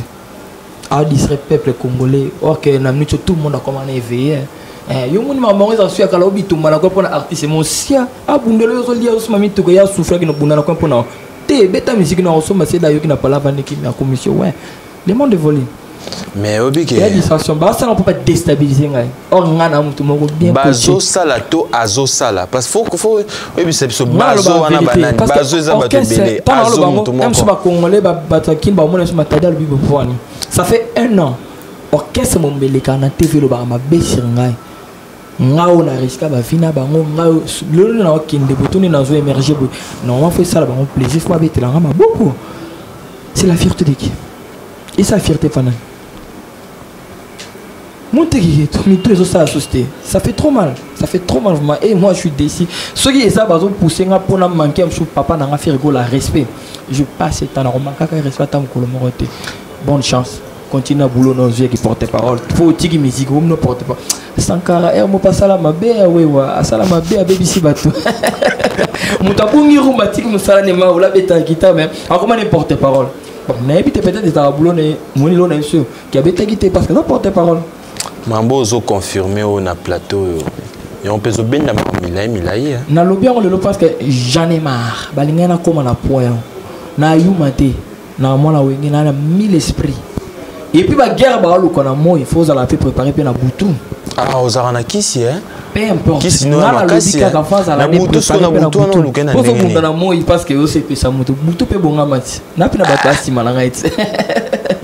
B: à distraire peuple congolais or que na minute tout le monde a commencé éveiller yo moni maman za suya kala obitumba na ko pona artiste mo sia abundelo yo lia osuma mituko ya souffra ki no bunda na ko pona te beta musique na osoma c'est d'ailleurs qui n'a pas la bande qui na commission ouais le monde évolue
A: mais obi ke
B: ya distraction ba ça on peut pas déstabiliser ngai or ngana mutu moko bien
A: bazo sala to azo sala parce faut obi c'est so bazo wana banani bazo za bato belé azo mutu moko même so ba congolais ba batakin ba mona so matadal bi bofani ça fait 1 an orchestre mon beleka na TV lo ba ma besir ngai ngao na risque ba fina bango ngao le na okinde botoni na zo émerger bo normalement fait ça ba mon plaisir faut habiter la ngama beaucoup c'est la fierté d'équipe et sa fierté fanane monter qui tout ça la société ça fait trop mal vraiment et moi je suis déçu ceux qui ça bazo pousser nga pour na manquer sur papa na nga faire go la respect je passe temps na manquer ka respect tam ko le moroté bonne chance continue à boulot nos yeux qui portent parole faut tiki musique ou ne porte pas Sankara mo pasala mabe wewa asala mabe baby si bato mutabungi rumba tiki musala ne ma ola beta guitare mais comment ne porte parole bon na habite peut-être des boulot ne moni lo na sûr qui a beta guitare parce que ça porte parole mambo zo confirmer au na plateau et on peut zo benda milai
B: na lobby on le parce que j'en ai marre balinga na koma na point na yumate na mona wengi na 1000 esprits. Et puis la guerre il faut la faire préparer pour la boutou.
A: Ah aux aranakisi hein.
B: Peu importe.
A: Qui sinon la makasi. La boutou ce qu'on a boutou on le gagne.
B: Pour que na moi parce que c'est que ça boutou pe bonga mati. Na pina bata sima na ngait.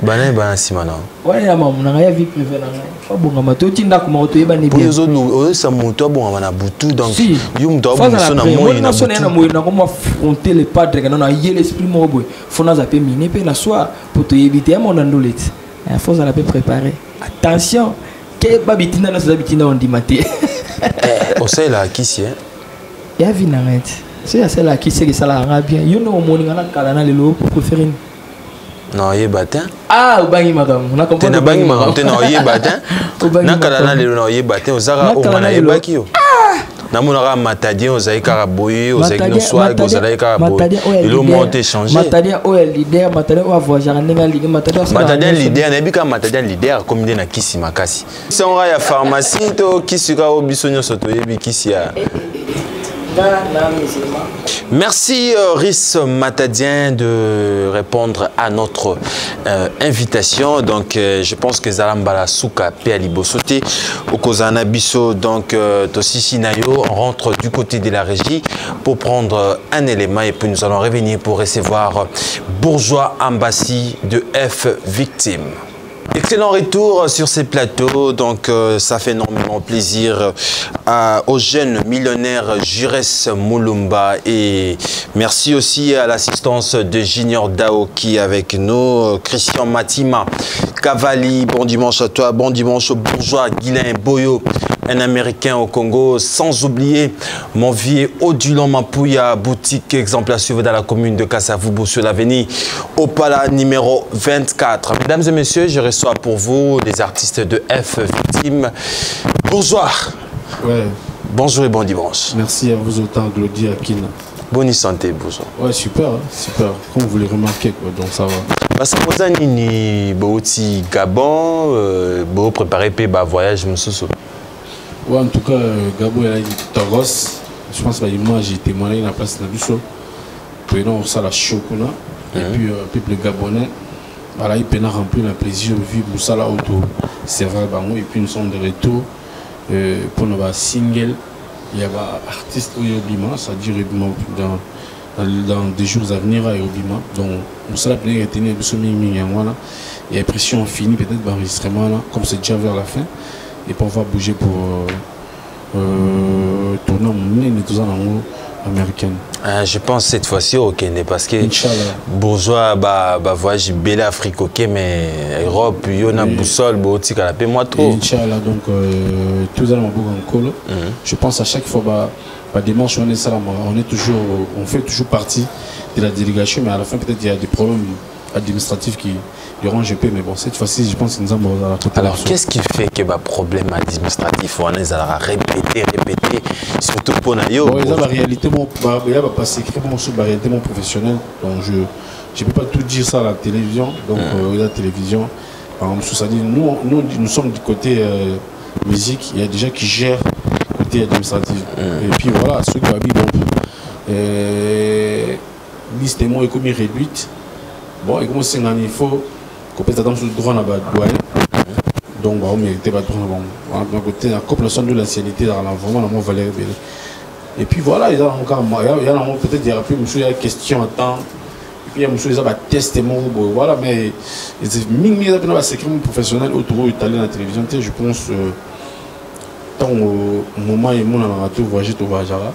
A: Bana sima na.
B: Ouais ya mamu na ngaya vie privée na ngaya. Fa bonga mati o tinda ko moto yeba ni bien.
A: Pour les autres ça moto bonga na boutou donc yum do bonga so na moi
B: na so na moi na ko affronter le padre na yé l'esprit mo boy. Faut na zaper miner pe na soir pour te éviter mon andolette. Il faut la préparer. Attention, que babitina na babitina on dit maté.
A: Au sait là qui c'est?
B: Il y a vinarette. C'est celle là qui sait que ça la bien. You know morning na kala na lelo préféré.
A: Non, yé batin.
B: Ah, bangi magam. On a compris.
A: Tena bangi magam, tena yé batin. Na kala na lelo na yé batin, ozara o mana yé baki yo. Na monara matadien ozai karaboyi, ozai no soir ozai karaboyi. Il au monde échanger.
B: Matadien o leader, matadien o voyager na ligue,
A: matadien leader na bika matadien leader comme na kisi makasi. Si on ya pharmacie to kisika o bisonyo soto yebi kisia. Merci Rhys Matadien de répondre à notre invitation. Donc je pense que Zalambala Souka Péalibosoté Okozana Bisso donc Tosisi Nayo rentre du côté de la régie pour prendre un élément et puis nous allons revenir pour recevoir Bourgeois Ambassi de F Victime. Excellent retour sur ces plateaux, donc ça fait énormément plaisir au jeune millionnaire Jurès Moulumba et merci aussi à l'assistance de Junior Dao qui est avec nous, Christian Matima, Cavalli, bon dimanche à toi, bon dimanche au bourgeois Guilain Boyo, un Américain au Congo, sans oublier mon vieux Odulon Mapouya, boutique exemplaire suivie dans la commune de Kasavubu sur l'avenue Opala numéro 24. Mesdames et messieurs, je reçois pour vous des artistes de F Victime. Bourgeois.
E: Ouais.
A: Bonjour et bon dimanche.
E: Merci à vous autant, Glody Akina.
A: Bonne santé, Bourgeois.
E: Ouais, super, hein, super. Comme vous les remarquez, quoi, donc ça va.
A: Parce que vous avez ni Bouti Gabon, vous préparez un voyage, monsieur.
E: Ouais, en tout cas, Gabon, il a dit Togos. Je pense que moi, j'ai témoigné dans la place de Nabuso. Puis on ça la chocolat. Et puis, le peuple gabonais, voilà, il peut remplir le plaisir de vivre Moussala autour. C'est vrai, et puis nous sommes de retour pour nos singles. Il y a des artistes au Yobima, c'est-à-dire dans des jours à venir à Yobima. Donc, Moussala peut être tenu à Bissou-Ming-Ming-Yangwana. Il y a pression finie, peut-être d'enregistrement, comme c'est déjà vers la fin. Et puis on va bouger pour tourner en tout ça américaine.
A: Je pense cette fois-ci au Kenya parce que bourgeois voyage belle Afrique ok mais Europe il y a une boussole boutique à la paix moi trop.
E: Inch'Allah donc tous allons en colo. Je pense à chaque fois démarche on est ça on fait toujours partie de la délégation mais à la fin peut-être il y a des problèmes administratifs qui dérangent un peu mais bon cette fois-ci je pense que nous avons à la côté.
A: Alors qu'est-ce qui fait que le problème administratif on est à répéter surtout pour nous.
E: Bon, la réalité il y a pas secret sur la réalité mon professionnel donc je peux pas tout dire ça à la télévision donc la télévision nous sommes du côté musique il y a des gens qui gèrent le côté administratif et puis voilà ceux qui habitent liste moi est comme réduite. Bon, et comme c'est il faut qu'on peut attendre sur le droit à la donc, on mérite pas de côté la population de l'ancienneté dans l'environnement, la valeur belle. Et puis voilà, il y a peut-être des rappels, il y a des questions à temps. Et puis il y a des tests, voilà, mais il y a des secrets professionnels autour de la télévision. Je pense tant au moment où on a tout voyagé au Vajara.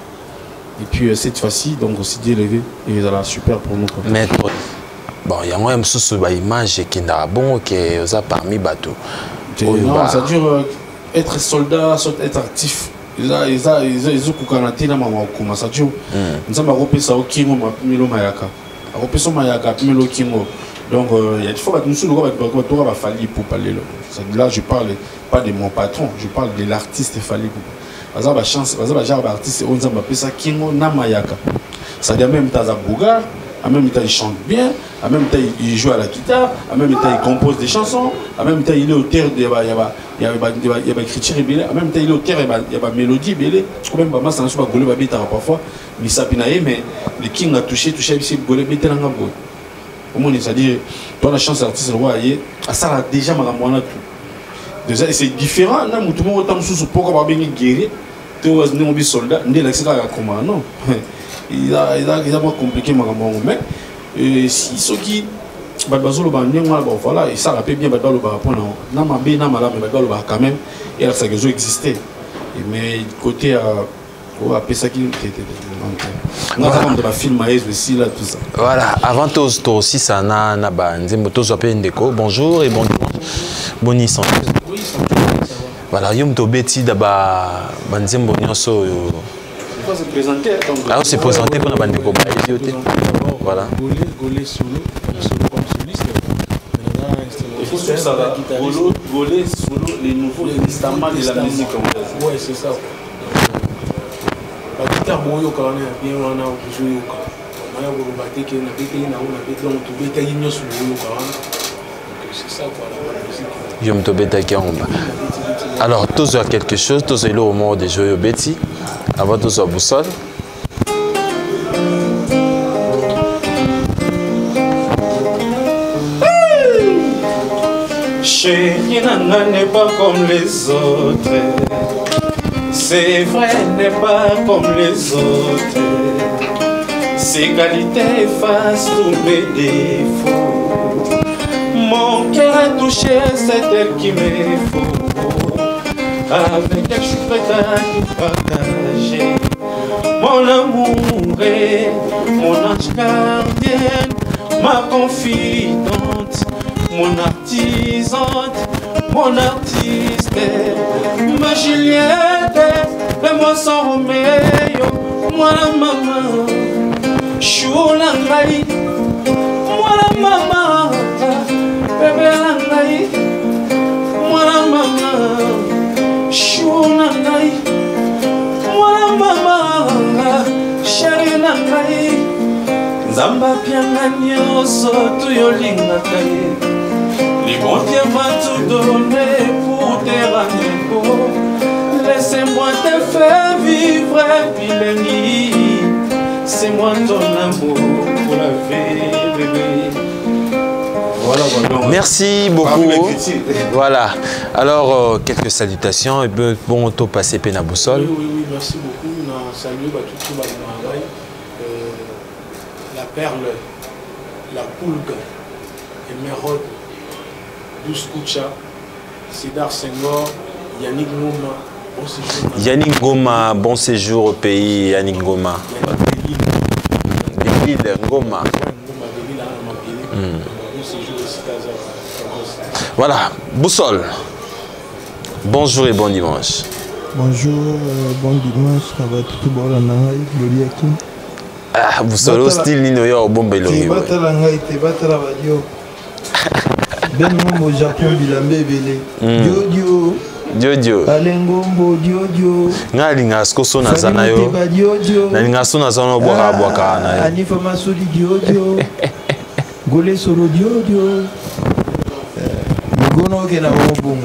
E: Et puis cette fois-ci, donc aussi d'élever, et ça super pour nous.
A: Maître. Bon, il y a une image qui est bon, qui est parmi bateaux.
E: Non, ça dure être soldat, être actif. Ils ont coucanaté dans ma maman. Ça dure. Nous avons repéré ça au Kingo, Milo Mayaka. Repéré ça Mayaka, Milo Kingo. Donc, il y a des fois que nous sommes fallu pour parler. Là, je parle pas de mon patron, je parle de l'artiste fallu. Parce que la chance, parce que l'artiste, on a appelé ça Kingo Namayaka. Ça dit même temps à Bougar. En même temps, il chante bien, en même temps, il joue à la guitare, en même temps, il compose des chansons, en même temps, il est auteur de l'écriture, en même temps, il est auteur de la mélodie, quand même, ça n'a pas golé parfois, mais ça mais le king a touché, il golé bété dans la boîte. Au moins, c'est-à-dire, toi, la chance d'artiste, ça a déjà ma tout. Déjà, c'est différent, là, tout le monde est sous pourquoi bien guéri, tu es un soldat, tu es un comment, non. Il a pas compliqué mais si ceux qui voilà et ça rappelle bien dans le rapport quand même et ça existait mais côté ça qui on a de la film aussi là tout ça
A: voilà avant tout aussi ça na bonjour et bonne santé voilà yom to beti daba banzembo nyonso
E: se présenter
A: on s'est présenté pour la bande de voilà
E: Golé solo comme soliste il faut que ça Golé solo les nouveaux testaments de la musique ouais c'est ça la guitare moyo quand on est bien on a joué on a voulu battre que na bête na on a bête on tout bête yinyo sur moyo quand c'est ça quoi la musique
A: yom to bête qui on alors tous quelque chose tous est au moment de jouer au Betty avant tous au boussole
F: Chérie Nana n'est pas comme les autres. C'est vrai, n'est pas comme les autres. Ses qualités effacent tous mes défauts. Mon cœur est touché, c'est elle qui me faut. Avec elle, je suis prêt à tout partager. Mon amour est mon ange gardien, ma confidente, mon artisante, mon artiste, ma Juliette, et moi sans Roméo, moi la maman, chou la maï, moi la maman, bébé la maï, moi la maman, chou la maï, moi la maman, chérie la maï, Zamba pianga nyonso tu yolinga kaye. Les bons dieux m'a tout donné pour te rendre. Laissez-moi te faire vivre Bilengi. C'est moi ton amour pour la vie, bébé.
A: Voilà. Merci beaucoup. Voilà. Alors, quelques salutations. Et bon, on passer Pena Boussole.
E: Oui, merci beaucoup. On a salué tout le monde. La perle, la poulgue, Emeraude, Douskoucha, Sidar Senghor, Yannick Ngoma, bon séjour.
A: Yannick Ngoma, bon séjour au pays, Yannick Ngoma. Yannick Ngoma. Voilà, Boussole. Bonjour et bon dimanche.
G: Bonjour, bon dimanche, ça va tout bon la naï, Gloria Kim.
A: Ah, Boussole, au style Nino Yo, bon Belogi.
G: Tu vas la naï, tu vas la radio. Ben mon Japon bilambe belé. Dio.
A: Dio.
G: Alengombo dio.
A: Ngalinga skoso na zana yo. Na linga so na zana bwaka na yo.
G: Anifa masoli dio. Gole solo dio. Gono ke na bongo.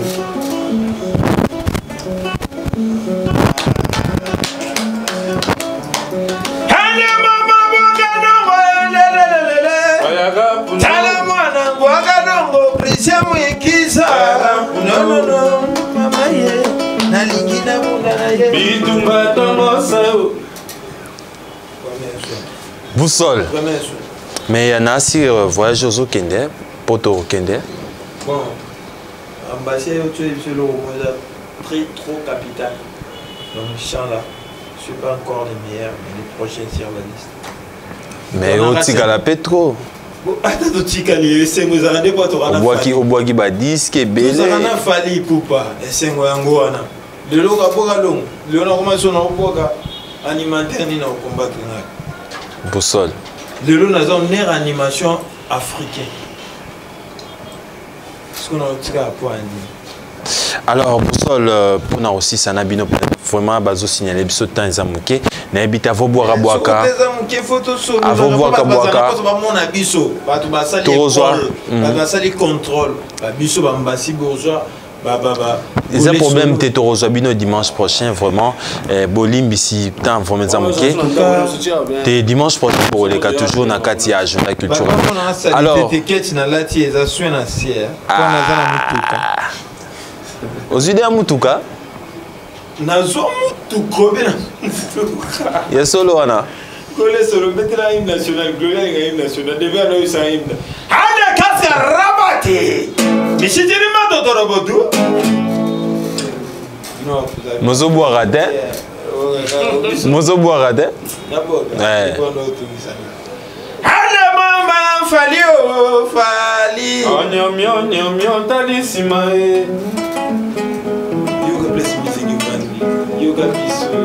G: No, mama ye, nalingina muna ye.
F: Bitumba tomosa.
A: Boussole. Mais il y en a si voyage au Kende, Poto Kende.
G: Bon, ambassadeur, tu es le très trop capital. Donc, Inch'Allah, je ne suis pas encore les meilleurs, mais les prochains sur la liste.
A: Mais au Tigala Petro.
G: Attends, tu es c'est vous avez pas toi.
A: Au bois qui bat disque belé.
G: Vous avez fallu pour pas. Et c'est moi angouana. Le loga boga long. Le normation na boga alimentaire ni na combattre na.
A: Boussole.
G: Le lo na zone air animation africain. Ce qu'on a tiré à point.
A: Alors Boussole pour na aussi ça na bino vraiment bazo signaler biso temps ezamuke na ebita vo boira boaka
G: photo solo
A: avo boaka boaka
G: mona biso batu basali contrôle basali contrôle biso bambasi bourgeois
A: ils ont problème te torozo bino dimanche prochain vraiment bolimbi si temps vraiment ezamuke te dimanche prochain pour les cas toujours na kati ya agenda culturel alors
G: ticket na lati ezaswe na sia kwa na zana mutuka
A: ozide ya mutuka
G: nazo mutuka bena
A: ya solo wana
G: kole solo betela hymne national gloria nga hymne national devait aller sa hymne ane kasi rabati mishitiri matotoro botu
A: mozo boire de mozo boire de
G: ane mama fali
F: Onyom talisima
G: yoga biso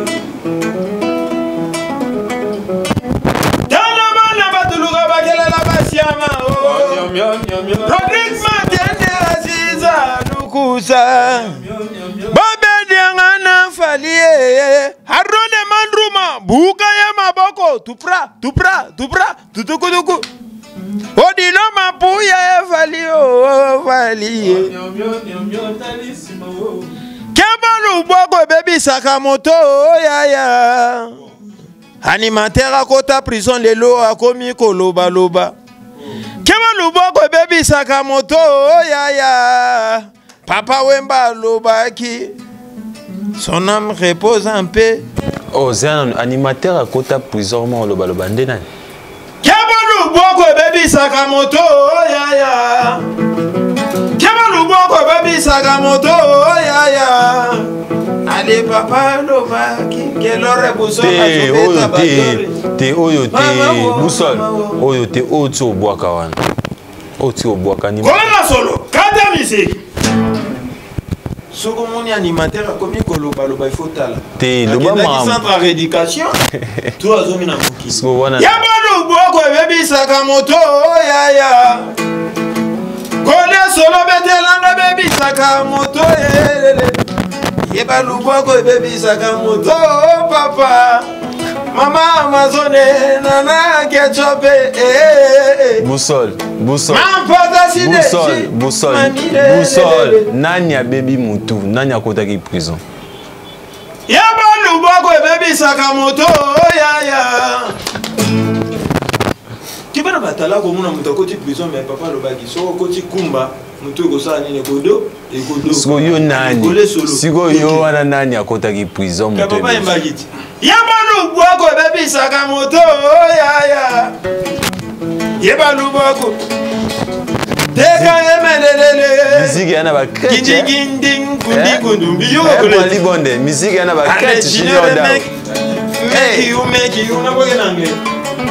G: Rodrigue Matende Aziza Lukusa Bobedianga na falie Harone Mandruma Buka ya maboko Tupra Tutukutuku Odilo mapuya falie Kebalu boko baby Sakamoto ya Animateur à kota prison lelo akomi koloba Kema luboko baby Sakamoto ya Papa Wemba lobaki son âme repose en paix.
A: Oh c'est un animateur à kota prison mo loba ndena
G: Kema luboko baby Sakamoto ya Sakamoto, ya ya. Allez papa, Nova, quel aurait besoin
A: Te oyo te Boussole. Oyo te oyo boaka wana. Oyo boaka ni.
G: Comment solo? Kata musique. Soko moni animateur comme koloba loba il faut tala.
A: Te loba ma
G: centre à rééducation. Toi azomi na moki.
A: Sko wana.
G: Ya bano boko bebi Sakamoto ya ya. Kole solo betelanga bebi Sakamoto elele. Ye bano boko bebi Sakamoto papa. Mama Amazone nana ketchope
A: Boussole.
G: Boussole.
A: Nani a baby mutu, nani a kota ki prison.
G: Ya bandu boko baby Sakamoto ya. Kibana batala ko muna mutu koti prison mais papa lo baki so koti kumba mutu ko sa nini kodo e kodo.
A: Siko yo nani. Siko yo wana nani a kota ki prison mutu.
G: Papa imbagiti. Ya bandu boko baby Sakamoto ya. Ya bandu boko Teka emelelele.
A: Musique yana ba crête.
G: Ginding kundi yo
A: ko li bonde. Musique yana ba crête junior da.
G: Make you na boge nange.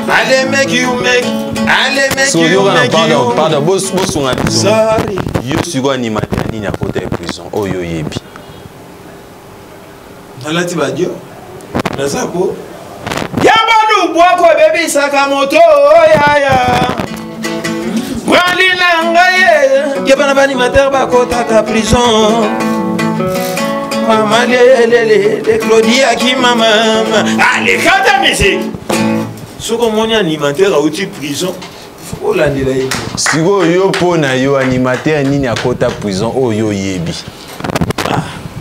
G: Allez make you.
A: Pardon, boss on a
G: sorry.
A: Yo sugo animateur ni na côté prison. Oh yo yebi.
G: Alati badio. Na sako. Ya banu bwako baby Sakamoto ya. Brandi nangaye, que bana bani mater ba kota ta prison. Mama le Claudia qui mama. Allez kata musique. Soko moni animateur a outil prison. Faut landela yi.
A: Sigo yo pona yo animateur nini akota prison o yo yebi.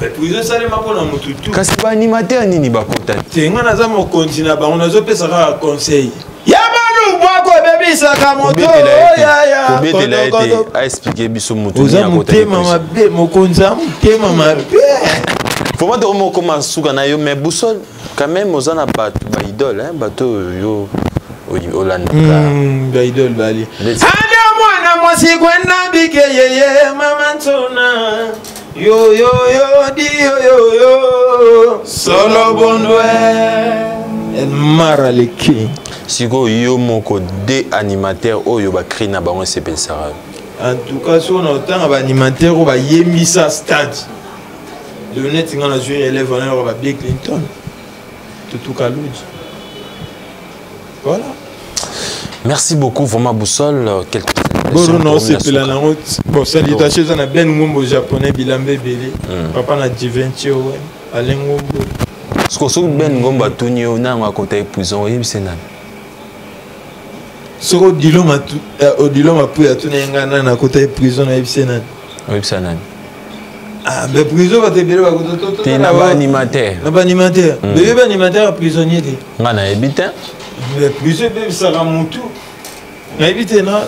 G: Mais prison ça le mapona mututu.
A: Kasi ba animateur nini bakota.
G: Tenga na za mo continue ba on a zo pesa ka conseil. Ya bako baby Sakamoto ya.
A: Kobetela ete a expliquer biso mutu
G: ni akota. Mama be mokonza mute mama be.
A: Faut pas dormir comme un souka na yo mais Boussole quand même aux ana ba idole hein bato yo Olanda.
G: Ba idole bali. Ada mwana mwasi kwenda bike yeye mama ntona. Yo di yo. Solo bondwe. El mara le king.
A: Siko yo moko de animateur oyo ba créer na bango s'appelle Sarah.
G: En tout cas si on a autant d'animateurs on va yemisa stade. Le net ngana jouer élève on va Bill Clinton. Tout cas voilà.
A: Merci beaucoup vraiment Boussole quelques
G: bon non c'est la route. Bon salutations on a ben ngombo japonais bilambe belé. Papa na Diventio ouais. Alengombo.
A: Ce que so ben ngomba tunyo na ngwa côté prison yebise nani.
G: Soko diloma tu odiloma pu ya tunengana na côté prison na yebise nani.
A: Yebise nani.
G: Ah mais prison va te bele ba koto.
A: T'es na ba animateur.
G: Na ba animateur. Bébé ba animateur prisonnier te.
A: Ngana ebite.
G: Mais prison bébé Sakamoto. Na ebite na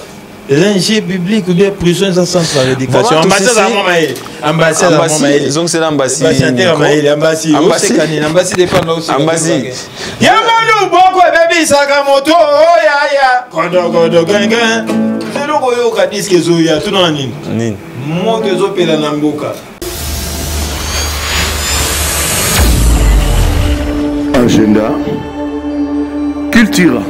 G: l'ingé public ou bien prison ça centre à l'éducation. Ambassade à Momaï. Ambassade à Momaï.
A: Donc c'est l'ambassade.
G: Ambassade. Ambassade dépend là aussi.
A: Ambassade.
G: Yamanu boko baby Sakamoto ya. Kodo ganga. C'est le goyo ka disque zoya tout non nini.
A: Nini.
G: Mo que zo pela na mboka.
H: Agenda Culture.